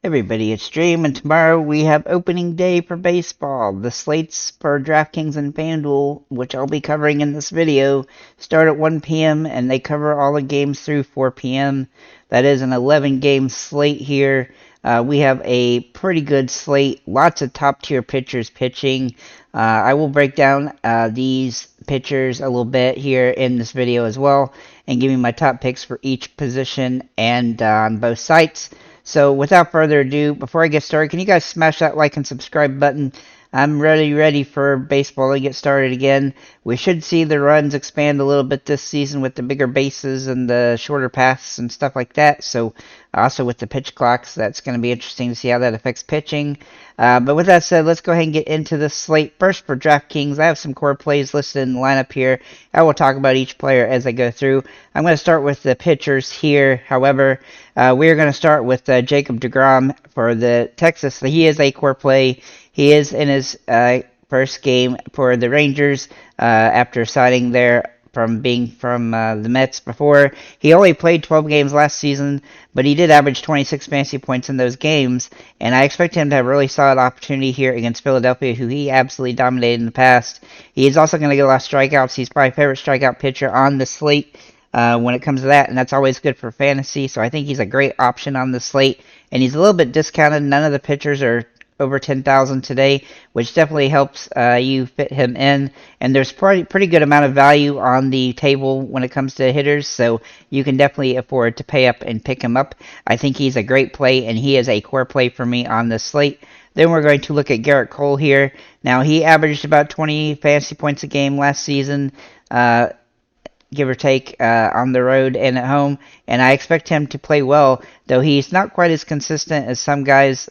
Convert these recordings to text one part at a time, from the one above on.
Everybody, it's Dream, and tomorrow we have opening day for baseball. The slates for DraftKings and FanDuel, which I'll be covering in this video, start at 1 p.m. and they cover all the games through 4 p.m. That is an 11-game slate here. We have a pretty good slate, lots of top-tier pitchers pitching. I will break down these pitchers a little bit here in this video as well, and give you my top picks for each position and on both sites. So without further ado, before I get started, can you guys smash that like and subscribe button? I'm ready for baseball to get started again. We should see the runs expand a little bit this season with the bigger bases and the shorter paths and stuff like that. So also with the pitch clocks, that's going to be interesting to see how that affects pitching. But with that said, let's go ahead and get into the slate. First for DraftKings, I have some core plays listed in the lineup here. I will talk about each player as I go through. I'm going to start with the pitchers here. However, we're going to start with Jacob deGrom for the Texas. He is a core play. He is in his first game for the Rangers after signing there from being from the Mets before. He only played 12 games last season, but he did average 26 fantasy points in those games, and I expect him to have a really solid opportunity here against Philadelphia, who he absolutely dominated in the past. He is also going to get a lot of strikeouts. He's probably my favorite strikeout pitcher on the slate when it comes to that, and that's always good for fantasy, so I think he's a great option on the slate, and he's a little bit discounted. None of the pitchers are over 10,000 today, which definitely helps you fit him in. And there's pretty good amount of value on the table when it comes to hitters, so you can definitely afford to pay up and pick him up. I think he's a great play, and he is a core play for me on this slate. Then we're going to look at Garrett Cole here. Now, he averaged about 20 fantasy points a game last season, give or take, on the road and at home, and I expect him to play well, though he's not quite as consistent as some guys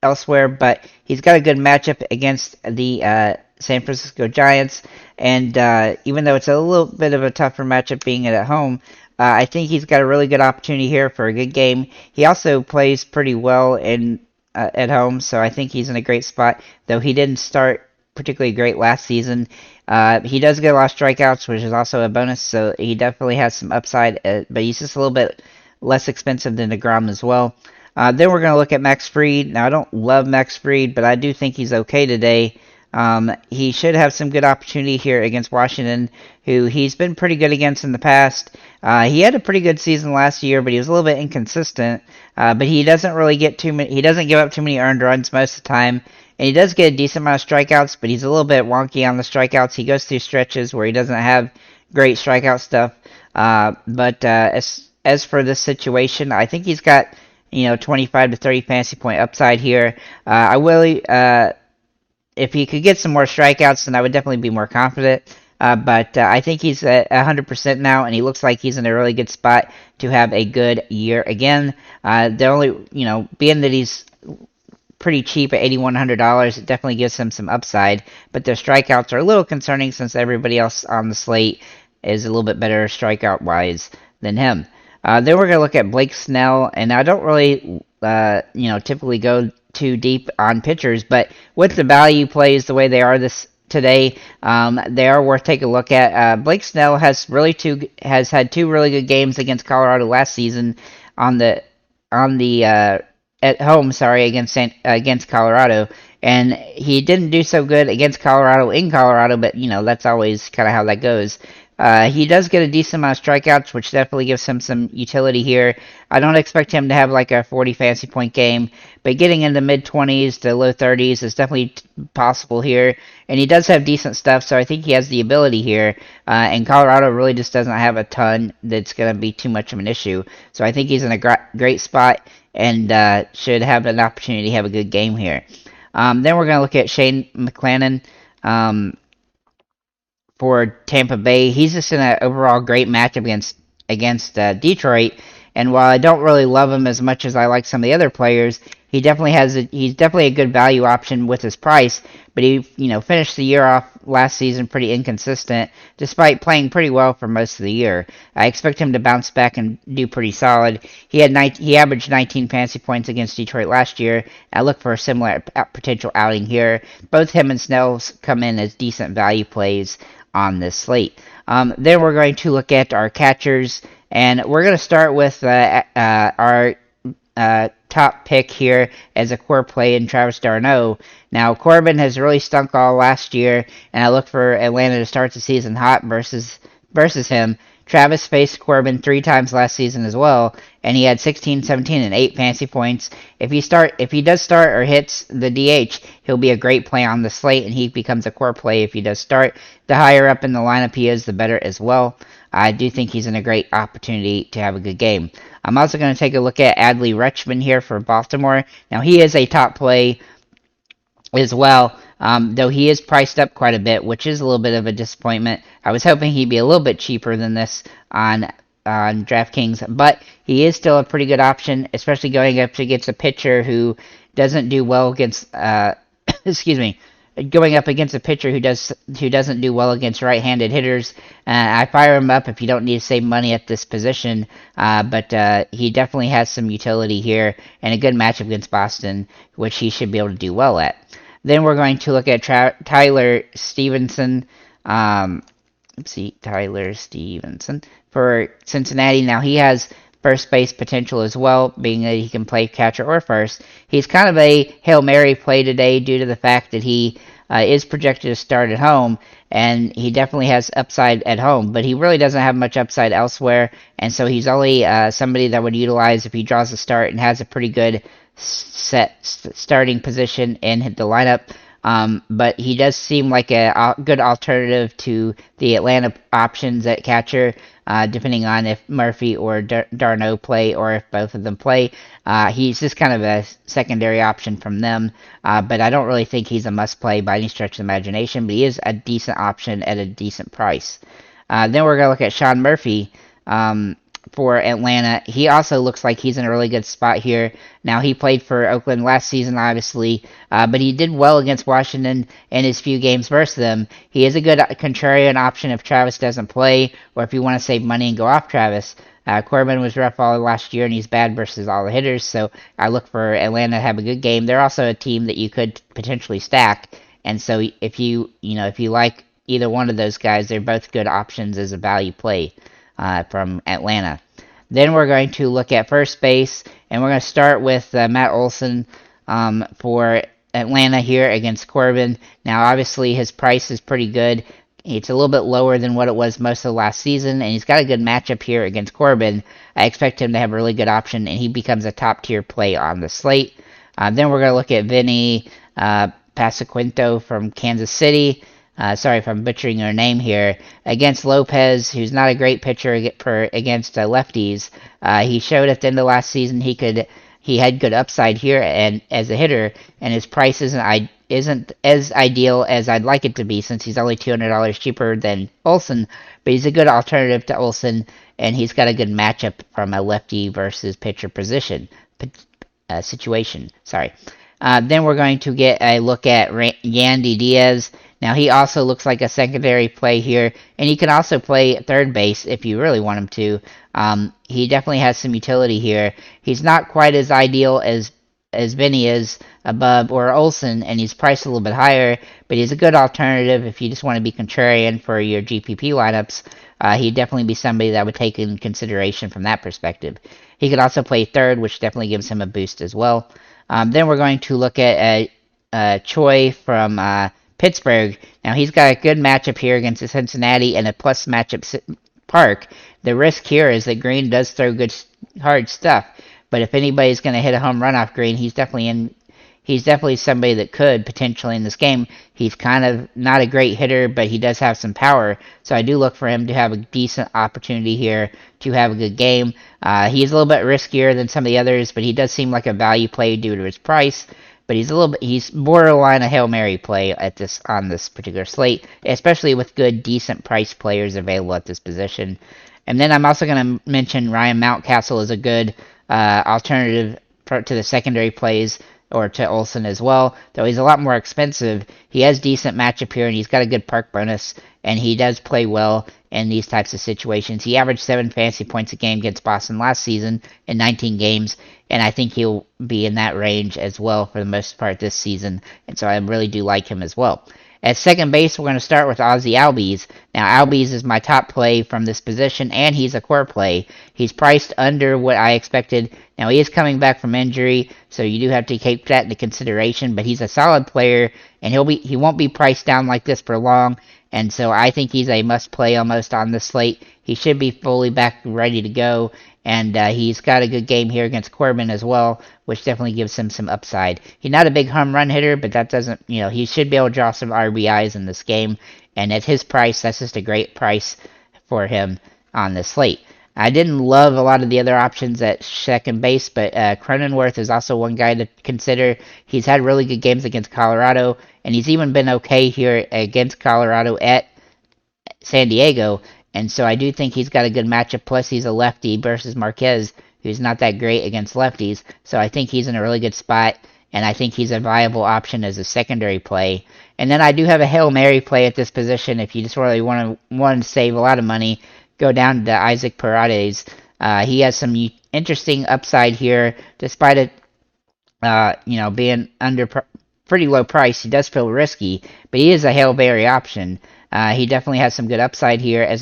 elsewhere, but he's got a good matchup against the San Francisco Giants, and even though it's a little bit of a tougher matchup being at home, I think he's got a really good opportunity here for a good game. He also plays pretty well at home, so I think he's in a great spot, though he didn't start particularly great last season. He does get a lot of strikeouts, which is also a bonus, so he definitely has some upside, but he's just a little bit less expensive than DeGrom as well. Then we're going to look at Max Fried. Now, I don't love Max Fried, but I do think he's okay today. He should have some good opportunity here against Washington, who he's been pretty good against in the past. He had a pretty good season last year, but he was a little bit inconsistent. But he doesn't really get too many. He doesn't give up too many earned runs most of the time, and he does get a decent amount of strikeouts. But he's a little bit wonky on the strikeouts. He goes through stretches where he doesn't have great strikeout stuff. But as for this situation, I think he's got 25 to 30 fantasy point upside here. I really, if he could get some more strikeouts, then I would definitely be more confident. But I think he's at 100% now, and he looks like he's in a really good spot to have a good year again. The only, being that he's pretty cheap at $8,100, it definitely gives him some upside. But the strikeouts are a little concerning since everybody else on the slate is a little bit better strikeout-wise than him. Then we're going to look at Blake Snell, and I don't really, typically go too deep on pitchers, but with the value plays the way they are today, they are worth taking a look at. Blake Snell has had two really good games against Colorado last season at home, against Colorado, and he didn't do so good against Colorado in Colorado, but that's always kind of how that goes. He does get a decent amount of strikeouts, which definitely gives him some utility here. I don't expect him to have like a 40 fantasy point game, but getting in the mid-20s to low 30s is definitely possible here. And he does have decent stuff, so I think he has the ability here. And Colorado really just doesn't have a ton that's going to be too much of an issue. So I think he's in a great spot and should have an opportunity to have a good game here. Then we're going to look at Shane McClanahan. For Tampa Bay, he's just in an overall great matchup against Detroit. And while I don't really love him as much as I like some of the other players, he's definitely a good value option with his price. But he finished the year off last season pretty inconsistent, despite playing pretty well for most of the year. I expect him to bounce back and do pretty solid. He averaged 19 fantasy points against Detroit last year. I look for a similar potential outing here. Both him and Snell come in as decent value plays on this slate. Then we're going to look at our catchers, and we're going to start with our top pick here as a core play in Travis d'Arnaud. Now, Corbin has really stunk all last year, and I look for Atlanta to start the season hot versus him. Travis faced Corbin 3 times last season as well, and he had 16, 17, and 8 fantasy points. If he does start or hits the DH, he'll be a great play on the slate, and he becomes a core play if he does start. The higher up in the lineup he is, the better as well. I do think he's in a great opportunity to have a good game. I'm also going to take a look at Adley Rutschman here for Baltimore. Now, he is a top play as well, though he is priced up quite a bit, which is a little bit of a disappointment. I was hoping he'd be a little bit cheaper than this on DraftKings, but he is still a pretty good option, especially going up against a pitcher who doesn't do well against going up against a pitcher who doesn't do well against right-handed hitters. I fire him up if you don't need to save money at this position, but he definitely has some utility here and a good matchup against Boston, which he should be able to do well at. Then we're going to look at Tyler Stevenson. Tyler Stevenson for Cincinnati. Now, he has first base potential as well, being that he can play catcher or first. He's kind of a Hail Mary play today due to the fact that he is projected to start at home, and he definitely has upside at home, but he really doesn't have much upside elsewhere, and so he's only somebody that would utilize if he draws a start and has a pretty good set starting position in the lineup. But he does seem like a good alternative to the Atlanta options at catcher, depending on if Murphy or d'Arnaud play or if both of them play. He's just kind of a secondary option from them, but I don't really think he's a must-play by any stretch of the imagination, but he is a decent option at a decent price. Then we're going to look at Sean Murphy for Atlanta. He also looks like he's in a really good spot here. Now, he played for Oakland last season, obviously, but he did well against Washington in his few games versus them. He is a good contrarian option if Travis doesn't play, or if you want to save money and go off Travis. Corbin was rough all last year, and he's bad versus all the hitters, so I look for Atlanta to have a good game. They're also a team that you could potentially stack, and so if you like either one of those guys, they're both good options as a value play from Atlanta. Then we're going to look at first base, and we're going to start with Matt Olson for Atlanta here against Corbin. Now, obviously, his price is pretty good. It's a little bit lower than what it was most of the last season, and he's got a good matchup here against Corbin. I expect him to have a really good option, and he becomes a top-tier play on the slate. Then we're going to look at Vinny Pasquantino from Kansas City. Sorry if I'm butchering your name here, against Lopez, who's not a great pitcher against lefties. He showed at the end of last season he had good upside here and as a hitter, and his price isn't as ideal as I'd like it to be, since he's only $200 cheaper than Olson, but he's a good alternative to Olson, and he's got a good matchup from a lefty versus pitcher situation. Then we're going to get a look at Yandy Diaz. Now, he also looks like a secondary play here, and he can also play third base if you really want him to. He definitely has some utility here. He's not quite as ideal as Vinny is above or Olson, and he's priced a little bit higher, but he's a good alternative if you just want to be contrarian for your GPP lineups. He'd definitely be somebody that would take in consideration from that perspective. He could also play third, which definitely gives him a boost as well. Then we're going to look at Choi from Pittsburgh. Now, he's got a good matchup here against Cincinnati and a plus matchup park. The risk here is that Green does throw good hard stuff, but if anybody's going to hit a home run off Green, he's definitely somebody that could potentially in this game. He's kind of not a great hitter, but he does have some power, so I do look for him to have a decent opportunity here to have a good game. He's a little bit riskier than some of the others, but he does seem like a value play due to his price. But he's borderline a Hail Mary play on this particular slate, especially with good, decent price players available at this position. And then I'm also going to mention Ryan Mountcastle as a good alternative to the secondary plays, or to Olson as well, though he's a lot more expensive. He has decent matchup here, and he's got a good park bonus, and he does play well in these types of situations. He averaged 7 fantasy points a game against Boston last season in 19 games, and I think he'll be in that range as well for the most part this season, and so I really do like him as well. At second base, we're going to start with Ozzie Albies. Now, Albies is my top play from this position, and he's a core play. He's priced under what I expected. Now, he is coming back from injury, so you do have to take that into consideration, but he's a solid player, and he won't be priced down like this for long, and so I think he's a must-play almost on this slate. He should be fully back ready to go, and he's got a good game here against Corbin as well, which definitely gives him some upside. He's not a big home run hitter, but that doesn't, he should be able to draw some RBIs in this game, and at his price, that's just a great price for him on this slate. I didn't love a lot of the other options at second base, but Cronenworth is also one guy to consider. He's had really good games against Colorado, and he's even been okay here against Colorado at San Diego, and so I do think he's got a good matchup. Plus, he's a lefty versus Marquez, who's not that great against lefties, so I think he's in a really good spot, and I think he's a viable option as a secondary play. And then I do have a Hail Mary play at this position if you just really want to save a lot of money. Go down to Isaac Paredes. He has some interesting upside here, despite it, being under pretty low price. He does feel risky, but he is a Hail Mary option. He definitely has some good upside here as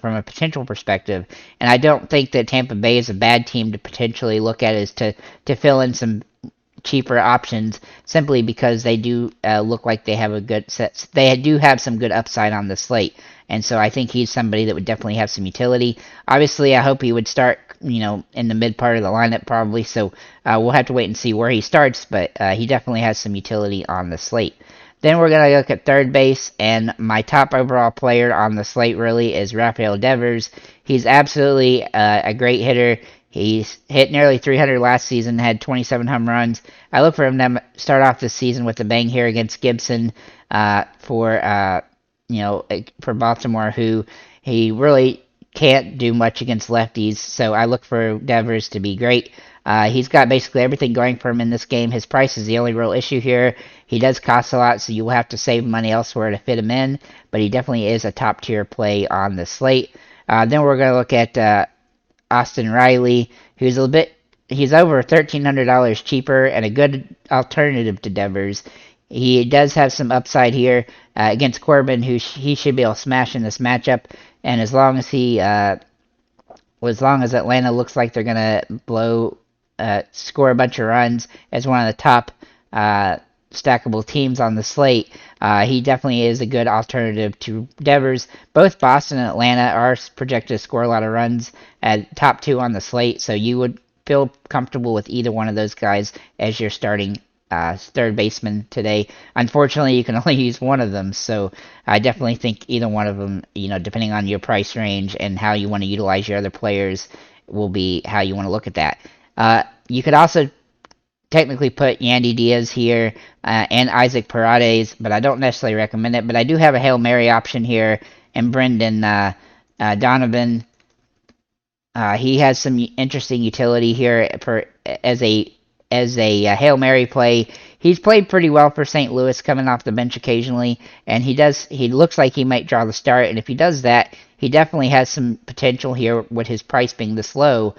from a potential perspective. And I don't think that Tampa Bay is a bad team to potentially look at as to fill in some cheaper options, simply because they do look like they have a good set. They do have some good upside on the slate. And so I think he's somebody that would definitely have some utility. Obviously, I hope he would start, in the mid part of the lineup probably. So we'll have to wait and see where he starts, but he definitely has some utility on the slate. Then we're going to look at third base, and my top overall player on the slate really is Rafael Devers. He's absolutely a great hitter. He's hit nearly 300 last season, had 27 home runs. I look for him to start off this season with a bang here against Gibson for Baltimore, who he really can't do much against lefties, so I look for Devers to be great. He's got basically everything going for him in this game. His price is the only real issue here. He does cost a lot, so you will have to save money elsewhere to fit him in, but he definitely is a top-tier play on the slate. Then we're going to look at Austin Riley, who's he's over $1,300 cheaper and a good alternative to Devers. He does have some upside here against Corbin, who he should be able to smash in this matchup, and as long as Atlanta looks like they're going to score a bunch of runs as one of the top stackable teams on the slate, he definitely is a good alternative to Devers. Both Boston and Atlanta are projected to score a lot of runs at top two on the slate, so you would feel comfortable with either one of those guys as your starting third baseman today. Unfortunately, you can only use one of them, so I definitely think either one of them, depending on your price range and how you want to utilize your other players, will be how you want to look at that. You could also technically put Yandy Diaz here and Isaac Paredes, but I don't necessarily recommend it. But I do have a Hail Mary option here, and Brendan Donovan. He has some interesting utility here as a Hail Mary play. He's played pretty well for St. Louis, coming off the bench occasionally, and he looks like he might draw the start, and if he does that, he definitely has some potential here with his price being this low.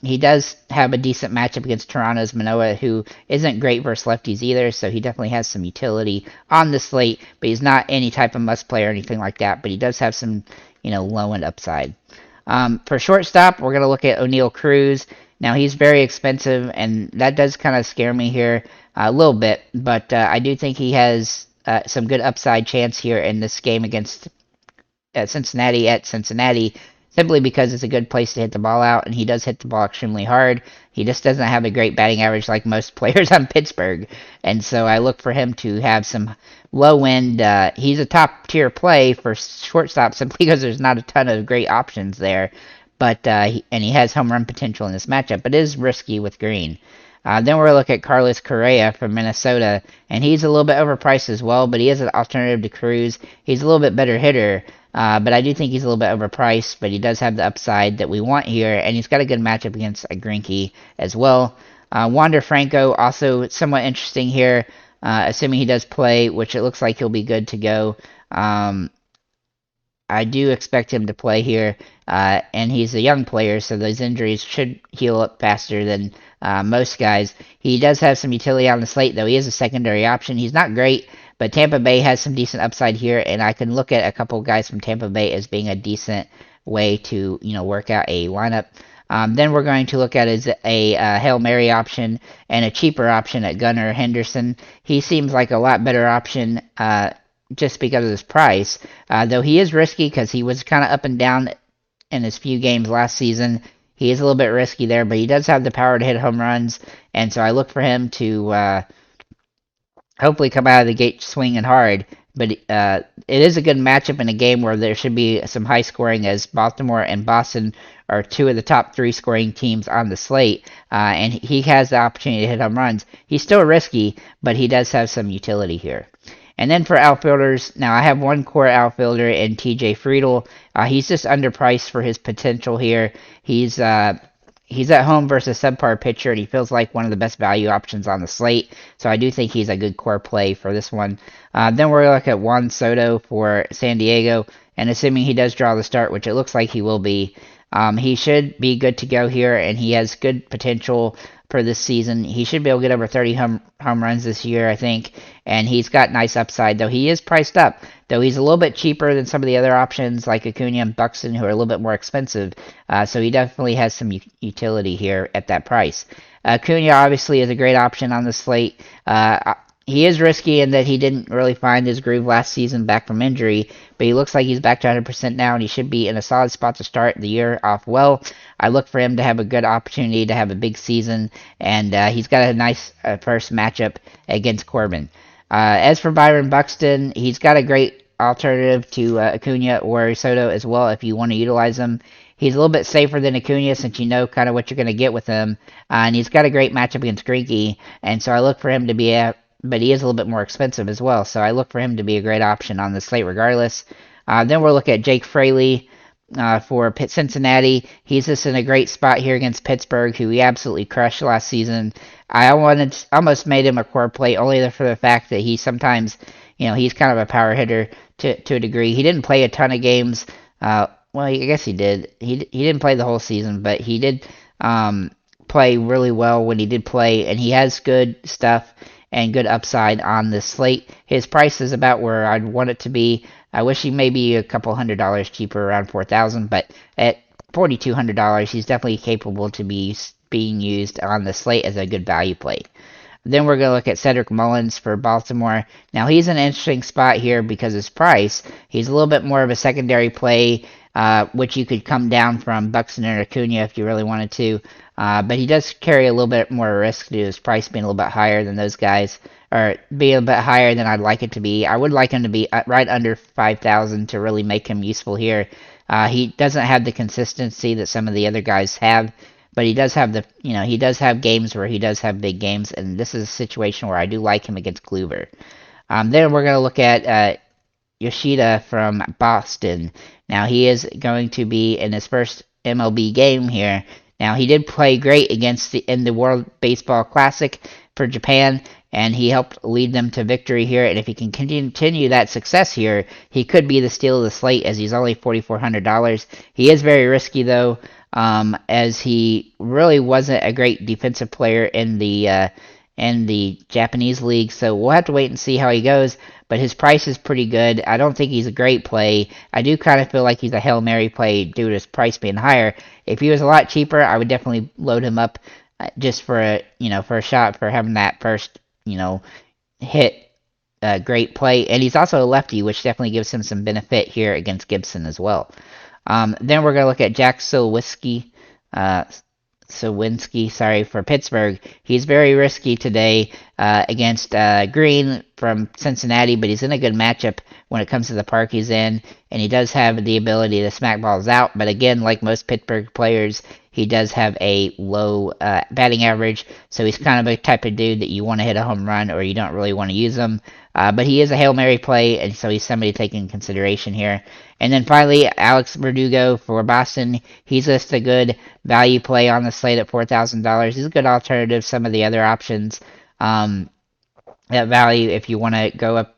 He does have a decent matchup against Toronto's Manoah, who isn't great versus lefties either, so he definitely has some utility on the slate, but he's not any type of must play or anything like that, but he does have some, low-end upside. For shortstop, we're going to look at O'Neal Cruz. Now, he's very expensive, and that does kind of scare me here a little bit, but I do think he has some good upside chance here in this game against Cincinnati at Cincinnati, simply because it's a good place to hit the ball out, and he does hit the ball extremely hard. He just doesn't have a great batting average like most players on Pittsburgh, and so I look for him to have some low-end. He's a top-tier play for shortstop simply because there's not a ton of great options there, but he has home run potential in this matchup, but is risky with Green. Then we're going to look at Carlos Correa from Minnesota, and he's a little bit overpriced as well, but he is an alternative to Cruz. He's a little bit better hitter, but I do think he's a little bit overpriced, but he does have the upside that we want here, and he's got a good matchup against a Greinke as well. Wander Franco, also somewhat interesting here, assuming he does play, which it looks like he'll be good to go. I do expect him to play here, and he's a young player, so those injuries should heal up faster than most guys. He does have some utility on the slate, though. He is a secondary option. He's not great, But Tampa Bay has some decent upside here, and I can look at a couple guys from Tampa Bay as being a decent way to work out a lineup. Then we're going to look at is a Hail Mary option and a cheaper option at Gunnar Henderson. He seems like a lot better option just because of his price, though he is risky because he was kind of up and down in his few games last season. He is a little bit risky there, but he does have the power to hit home runs, and so I look for him to hopefully come out of the gate swinging hard. But it is a good matchup in a game where there should be some high scoring, as Baltimore and Boston are two of the top 3 scoring teams on the slate, and he has the opportunity to hit home runs. He's still risky, but he does have some utility here. And then for outfielders, now I have one core outfielder in TJ Friedl. He's just underpriced for his potential here. He's at home versus a subpar pitcher, and he feels like one of the best value options on the slate. So I do think he's a good core play for this one. Then we're going to look at Juan Soto for San Diego, and assuming he does draw the start, which it looks like he will be, he should be good to go here, and he has good potential for this season. He should be able to get over 30 home runs this year, I think, and he's got nice upside, though he is priced up. Though he's a little bit cheaper than some of the other options like Acuna and Buxton, who are a little bit more expensive, so he definitely has some utility here at that price. Acuna obviously is a great option on the slate. He is risky in that he didn't really find his groove last season back from injury, but he looks like he's back to 100% now, and he should be in a solid spot to start the year off well. I look for him to have a good opportunity to have a big season, and he's got a nice first matchup against Corbin. As for Byron Buxton, he's got a great alternative to Acuna or Soto as well if you want to utilize him. He's a little bit safer than Acuna since you know kind of what you're going to get with him, and he's got a great matchup against Greinke, and so I look for him to be but he is a little bit more expensive as well, so I look for him to be a great option on the slate regardless. Then we'll look at Jake Fraley for Cincinnati. He's just in a great spot here against Pittsburgh, who he absolutely crushed last season. I almost made him a core play only for the fact that he sometimes, he's kind of a power hitter to a degree. He didn't play a ton of games. Well, I guess he did. He didn't play the whole season, but he did play really well when he did play, and he has good stuff and good upside on the slate. His price is about where I'd want it to be. I wish he may be a couple $100 cheaper, around $4,000, but at $4,200, he's definitely capable to be being used on the slate as a good value play. Then we're going to look at Cedric Mullins for Baltimore. Now, he's in an interesting spot here because of his price. He's a little bit more of a secondary play, which you could come down from Buxton and Acuna if you really wanted to. But he does carry a little bit more risk due to his price being a little bit higher than those guys, or being a bit higher than I'd like it to be. I would like him to be right under 5,000 to really make him useful here. He doesn't have the consistency that some of the other guys have, but he does have he does have games where he does have big games, and this is a situation where I do like him against Kluber. Then we're going to look at Yoshida from Boston. Now, he is going to be in his first MLB game here. Now, he did play great in the World Baseball Classic for Japan, and he helped lead them to victory here. And if he can continue that success here, he could be the steal of the slate, as he's only $4,400. He is very risky, though, as he really wasn't a great defensive player in the Japanese league. So we'll have to wait and see how he goes. But his price is pretty good. I don't think he's a great play. I do kind of feel like he's a Hail Mary play due to his price being higher. If he was a lot cheaper, I would definitely load him up just for a shot for having that first, hit great play. And he's also a lefty, which definitely gives him some benefit here against Gibson as well. Then we're going to look at Jack Sawinski, for Pittsburgh. He's very risky today against Green from Cincinnati, but he's in a good matchup when it comes to the park he's in, and he does have the ability to smack balls out. But again, like most Pittsburgh players, he does have a low batting average, so he's kind of a type of dude that you want to hit a home run or you don't really want to use him. But he is a Hail Mary play, and so he's somebody to take in consideration here. And then finally, Alex Verdugo for Boston. He's just a good value play on the slate at $4,000. He's a good alternative to some of the other options at value if you want to go up,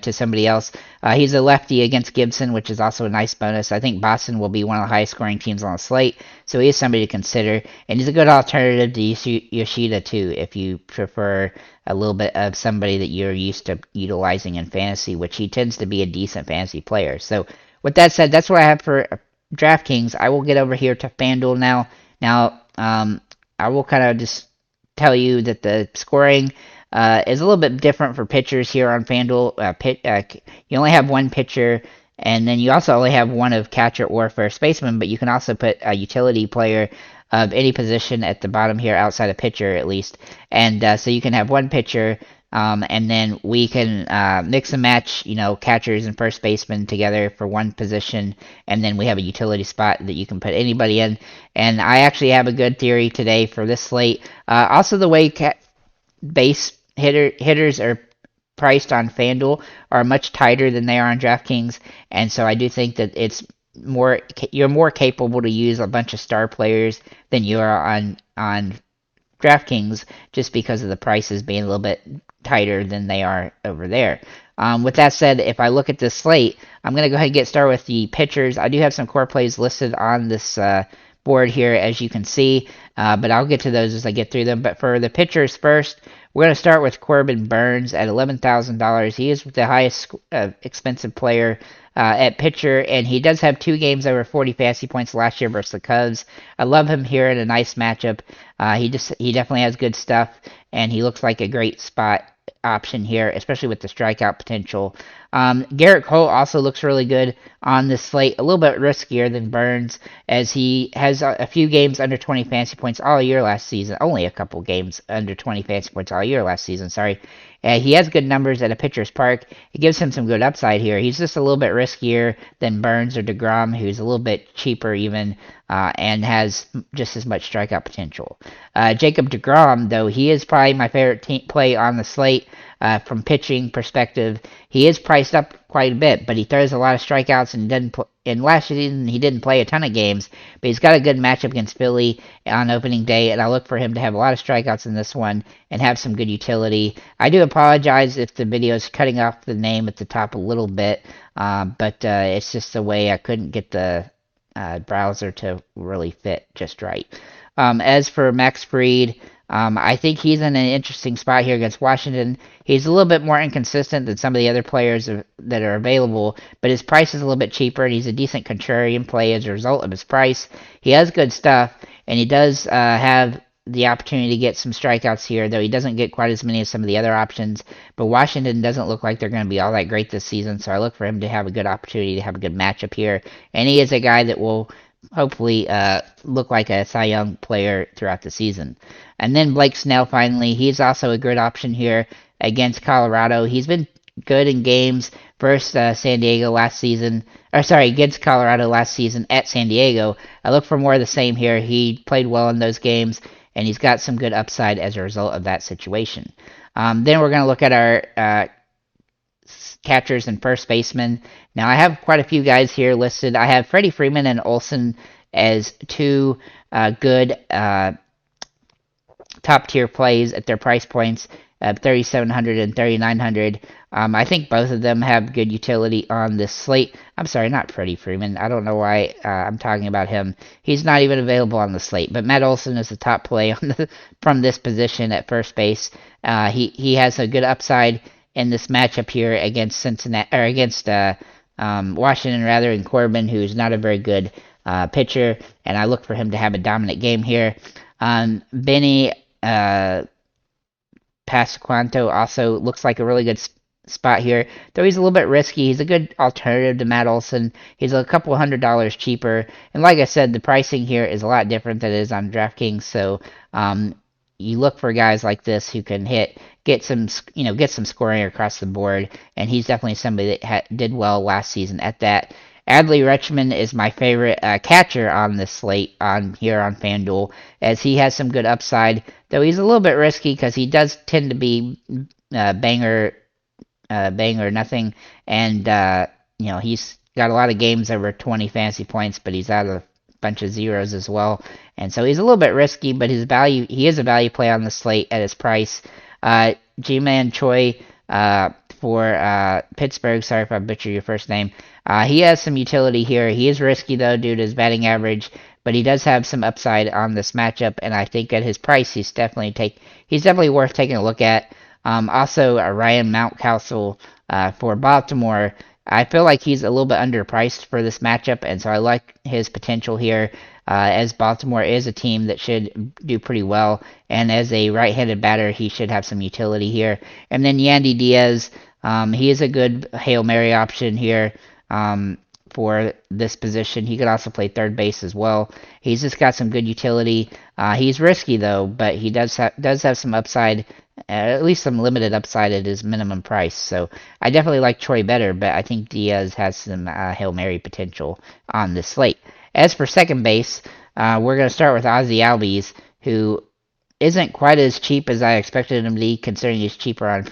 to somebody else. He's a lefty against Gibson, which is also a nice bonus. I think Boston will be one of the highest scoring teams on the slate, so he is somebody to consider. And he's a good alternative to Yoshida, too, if you prefer a little bit of somebody that you're used to utilizing in fantasy, which he tends to be a decent fantasy player. So with that said, that's what I have for DraftKings. I will get over here to FanDuel now. Now, I will kind of just tell you that the scoring is a little bit different for pitchers here on FanDuel. You only have one pitcher, and then you also only have one of catcher or first baseman, but you can also put a utility player of any position at the bottom here, outside of pitcher at least. And so you can have one pitcher, and then we can mix and match, catchers and first baseman together for one position, and then we have a utility spot that you can put anybody in. And I actually have a good theory today for this slate. Also, the way base hitters are priced on FanDuel are much tighter than they are on DraftKings, and so I do think that you're more capable to use a bunch of star players than you are on DraftKings, just because of the prices being a little bit tighter than they are over there. With that said, if I look at this slate, I'm going to go ahead and get started with the pitchers. I do have some core plays listed on this board here, as you can see, but I'll get to those as I get through them. But for the pitchers first, we're going to start with Corbin Burnes at $11,000. He is the highest expensive player at pitcher, and he does have 2 games over 40 fantasy points last year versus the Cubs. I love him here in a nice matchup. He definitely has good stuff, and he looks like a great spot option here, especially with the strikeout potential. Garrett Cole also looks really good on this slate, a little bit riskier than Burnes, as he has a few games under 20 fantasy points all year last season. Only a couple games under 20 fantasy points all year last season, sorry. He has good numbers at a pitcher's park. It gives him some good upside here. He's just a little bit riskier than Burnes or DeGrom, who's a little bit cheaper even, and has just as much strikeout potential. Jacob DeGrom, though, he is probably my favorite play on the slate from pitching perspective. He is priced up quite a bit, but he throws a lot of strikeouts, and in last season he didn't play a ton of games, but he's got a good matchup against Philly on opening day, and I look for him to have a lot of strikeouts in this one and have some good utility. I do apologize if the video is cutting off the name at the top a little bit, but it's just the way I couldn't get the browser to really fit just right. As for Max Fried, I think he's in an interesting spot here against Washington. He's a little bit more inconsistent than some of the other players that are available, but his price is a little bit cheaper, and he's a decent contrarian play as a result of his price. He has good stuff, and he does have the opportunity to get some strikeouts here, though he doesn't get quite as many as some of the other options. But Washington doesn't look like they're going to be all that great this season, so I look for him to have a good opportunity to have a good matchup here. And he is a guy that will hopefully look like a Cy Young player throughout the season. And then Blake Snell, finally, he's also a good option here against Colorado. He's been good in games versus San Diego last season, against Colorado last season at San Diego. I look for more of the same here. He played well in those games, and he's got some good upside as a result of that situation. Then we're going to look at our catchers and first basemen. Now, I have quite a few guys here listed. I have Freddie Freeman and Olsen as 2 good top-tier plays at their price points, $3,700 and $3,900. I think both of them have good utility on this slate. I'm sorry, not Freddie Freeman. I don't know why I'm talking about him. He's not even available on the slate. But Matt Olson is the top play from this position at first base. He has a good upside in this matchup here against Washington, and Corbin, who's not a very good pitcher, and I look for him to have a dominant game here. Benny Pasquanto also looks like a really good spot here, though he's a little bit risky. He's a good alternative to Matt Olson. He's a couple $100 cheaper, and like I said, the pricing here is a lot different than it is on DraftKings, so you look for guys like this who can get some scoring across the board, and he's definitely somebody that did well last season at that. Adley Rutschman is my favorite catcher on this slate here on FanDuel, as he has some good upside, though he's a little bit risky because he does tend to be bang or nothing, and he's got a lot of games over 20 fantasy points, but he's out of a bunch of zeros as well, and so he's a little bit risky, but he is a value play on the slate at his price. Ji-Man Choi, for Pittsburgh. Sorry if I butchered your first name. He has some utility here. He is risky, though, due to his batting average, but he does have some upside on this matchup, and I think at his price, he's definitely worth taking a look at. Also, Ryan Mountcastle for Baltimore. I feel like he's a little bit underpriced for this matchup, and so I like his potential here, as Baltimore is a team that should do pretty well, and as a right-handed batter, he should have some utility here. And then Yandy Diaz, he is a good Hail Mary option here for this position. He could also play third base as well. He's just got some good utility. He's risky, though, but he does have some upside, at least some limited upside at his minimum price. So I definitely like Troy better, but I think Diaz has some Hail Mary potential on this slate. As for second base, we're going to start with Ozzie Albies, who isn't quite as cheap as I expected him to be, considering he's cheaper on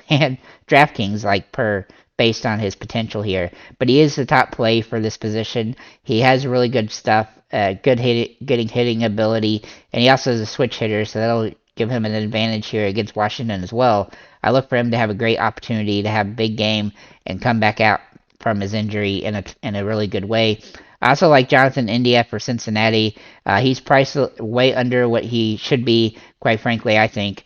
DraftKings, based on his potential here. But he is the top play for this position. He has really good stuff, good hitting ability, and he also is a switch hitter, so that'll give him an advantage here against Washington as well. I look for him to have a great opportunity to have a big game and come back out from his injury in a really good way. I also like Jonathan India for Cincinnati. He's priced way under what he should be, quite frankly, I think.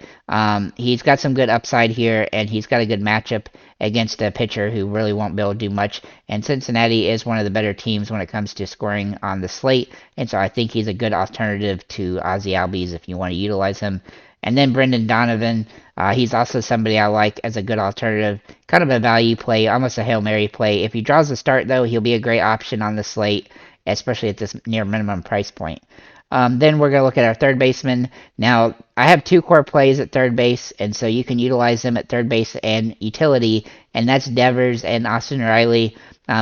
He's got some good upside here, and he's got a good matchup against a pitcher who really won't be able to do much. And Cincinnati is one of the better teams when it comes to scoring on the slate, and so I think he's a good alternative to Ozzie Albies if you want to utilize him. And then Brendan Donovan, he's also somebody I like as a good alternative, kind of a value play, almost a Hail Mary play. If he draws a start, though, he'll be a great option on the slate, especially at this near minimum price point. Then we're going to look at our third baseman. Now, I have two core plays at third base, and so you can utilize them at third base and utility, and that's Devers and Austin Riley.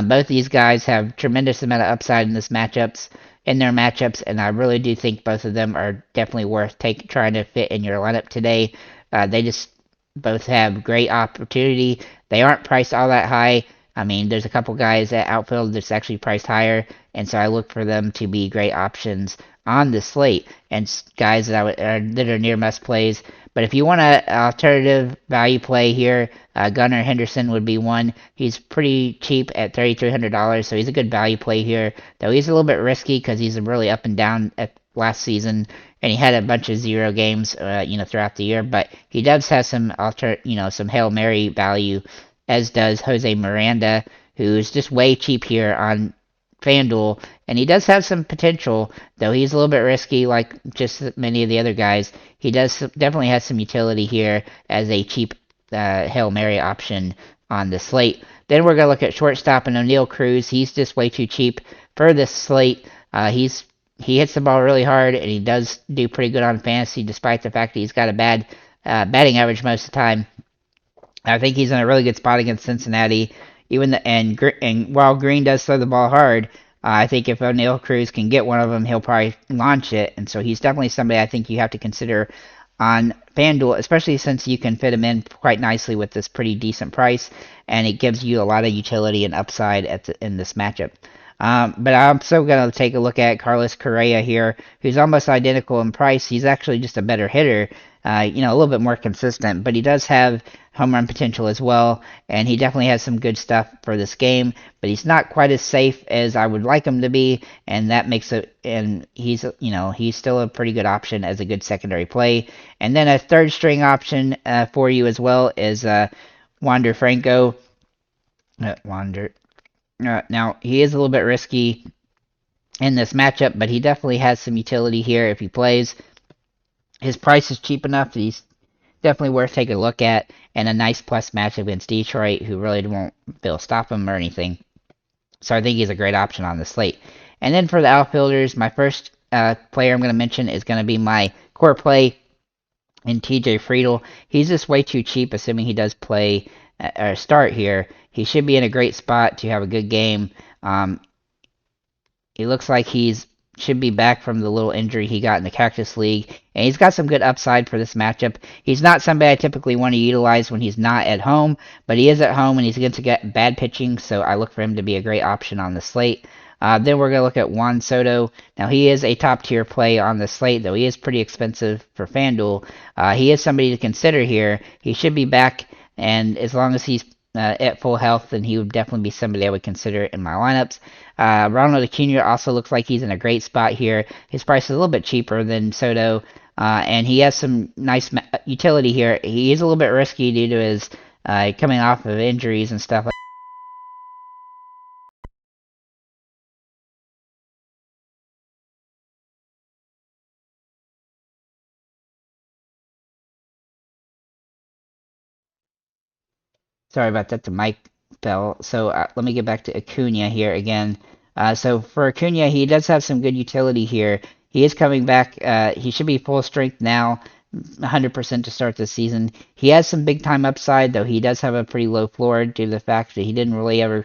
Both these guys have tremendous amount of upside in their matchups, and I really do think both of them are definitely worth trying to fit in your lineup today. They just both have great opportunity. They aren't priced all that high. I mean, there's a couple guys at outfield that's actually priced higher, and so I look for them to be great options on the slate, and guys that are near must plays. But if you want an alternative value play here, Gunnar Henderson would be one. He's pretty cheap at $3,300, so he's a good value play here. Though he's a little bit risky because he's really up and down at last season, and he had a bunch of zero games, throughout the year. But he does have some some Hail Mary value, as does Jose Miranda, who's just way cheap here on FanDuel, and he does have some potential, though he's a little bit risky like just many of the other guys. He definitely has some utility here as a cheap Hail Mary option on the slate. Then we're going to look at shortstop and O'Neal Cruz. He's just way too cheap for this slate. He hits the ball really hard, and he does do pretty good on fantasy, despite the fact that he's got a bad batting average most of the time. I think he's in a really good spot against Cincinnati. And while Green does throw the ball hard, I think if O'Neal Cruz can get one of them, he'll probably launch it. And so he's definitely somebody I think you have to consider on FanDuel, especially since you can fit him in quite nicely with this pretty decent price, and it gives you a lot of utility and upside in this matchup. But I'm also going to take a look at Carlos Correa here, who's almost identical in price. He's actually just a better hitter, a little bit more consistent, but he does have home run potential as well, and he definitely has some good stuff for this game, but he's not quite as safe as I would like him to be, and that makes it, and he's still a pretty good option as a good secondary play. And then a third string option for you as well is Wander Franco. Now, he is a little bit risky in this matchup, but he definitely has some utility here if he plays. His price is cheap enough that he's definitely worth taking a look at, and a nice plus matchup against Detroit, who really won't be able to stop him or anything. So I think he's a great option on the slate. And then for the outfielders, my first player I'm going to mention is going to be my core play in TJ Friedl. He's just way too cheap, assuming he does play or start here. He should be in a great spot to have a good game. He looks like should be back from the little injury he got in the Cactus League, and he's got some good upside for this matchup. He's not somebody I typically want to utilize when he's not at home, but he is at home, and he's going to get bad pitching, so I look for him to be a great option on the slate. Then we're going to look at Juan Soto. Now, he is a top-tier play on the slate, though he is pretty expensive for FanDuel. He is somebody to consider here. He should be back, and as long as he's at full health, then he would definitely be somebody I would consider in my lineups. Ronald Acuna also looks like he's in a great spot here. His price is a little bit cheaper than Soto, and he has some nice utility here. He is a little bit risky due to his coming off of injuries and stuff. Sorry about that, the mic fell. So let me get back to Acuna here again. So for Acuna, he does have some good utility here. He is coming back. He should be full strength now, 100% to start the season. He has some big time upside, though he does have a pretty low floor due to the fact that he didn't really ever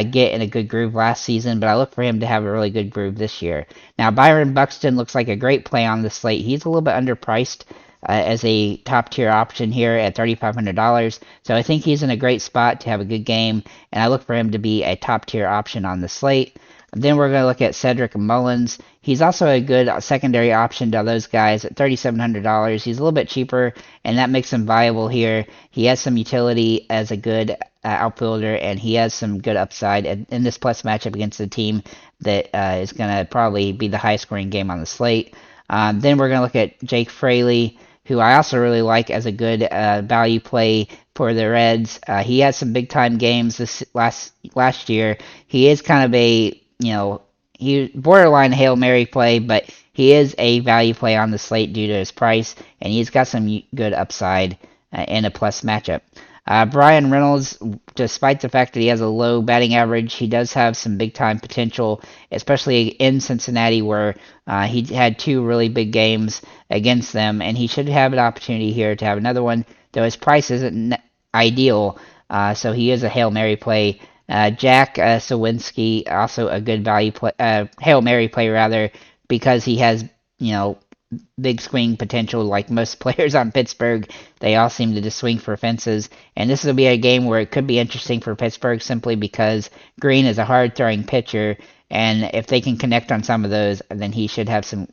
get in a good groove last season, but I look for him to have a really good groove this year. Now, Byron Buxton looks like a great play on the slate. He's a little bit underpriced as a top tier option here at $3,500. So I think he's in a great spot to have a good game, and I look for him to be a top tier option on the slate. Then we're going to look at Cedric Mullins. He's also a good secondary option to those guys at $3,700. He's a little bit cheaper, and that makes him viable here. He has some utility as a good outfielder, and he has some good upside in this plus matchup against a team that is going to probably be the highest scoring game on the slate. Then we're going to look at Jake Fraley, who I also really like as a good value play for the Reds. He had some big time games this last year. He is kind of a, he borderline Hail Mary play, but he is a value play on the slate due to his price, and he's got some good upside in a plus matchup. Brian Reynolds, despite the fact that he has a low batting average, he does have some big time potential, especially in Cincinnati, where he had two really big games against them, and he should have an opportunity here to have another one, though his price isn't ideal, so he is a Hail Mary play. Jack Sawinski, also a good value play, Hail Mary play rather, because he has, big swing potential like most players on Pittsburgh. They all seem to just swing for fences. And this will be a game where it could be interesting for Pittsburgh simply because Green is a hard throwing pitcher, and if they can connect on some of those, then they should have some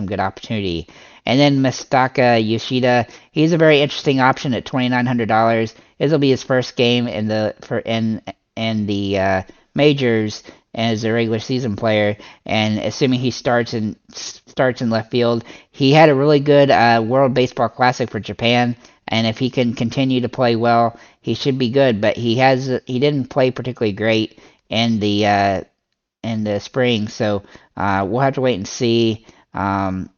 good opportunity. And then Mustaka Yoshida, he's a very interesting option at $2,900. This will be his first game in the majors as a regular season player, and assuming he starts in left field, he had a really good World Baseball Classic for Japan, and if he can continue to play well, he should be good. But he didn't play particularly great in the spring, so we'll have to wait and see how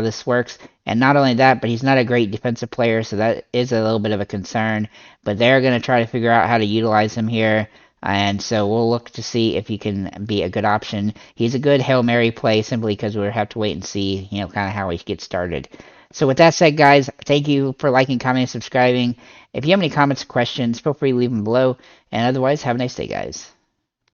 this works. And not only that, but he's not a great defensive player, so that is a little bit of a concern. But they're going to try to figure out how to utilize him here. And so we'll look to see if he can be a good option. He's a good Hail Mary play simply because we'll have to wait and see, kind of how he gets started. So with that said, guys, thank you for liking, commenting, subscribing. If you have any comments or questions, feel free to leave them below. And otherwise, have a nice day, guys.